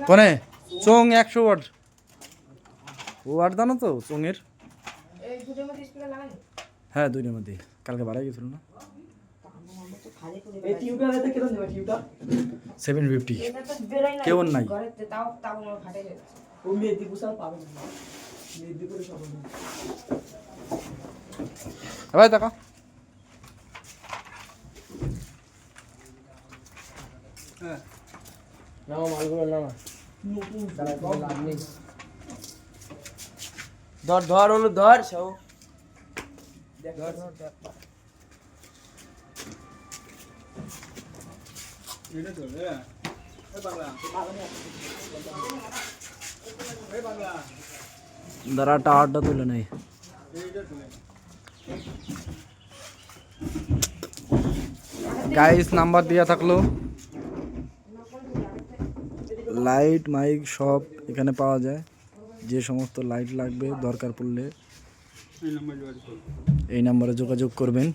কোনে চোং 100 watt watt জানো তো চোঙের? হ্যাঁ দুইটার মধ্যে কালকে বাড়াই গেছিল না 750 কেমন নাই ভাই টাকা নাও মালগুলো নাও ধর ধর হলো ধর সব ধর এটা চলে এ বাংলা এ বাংলা দাঁড়া টাওয়ারটা তুলে নেই এইটা চলে গাইস নাম্বার দেওয়া থাকলো লাইট মাইক সব এখানে পাওয়া যায় যে সমস্ত লাইট লাগবে দরকার পড়লে এই নাম্বার যোগাযোগ করুন এই নম্বরে যোগাযোগ করবেন।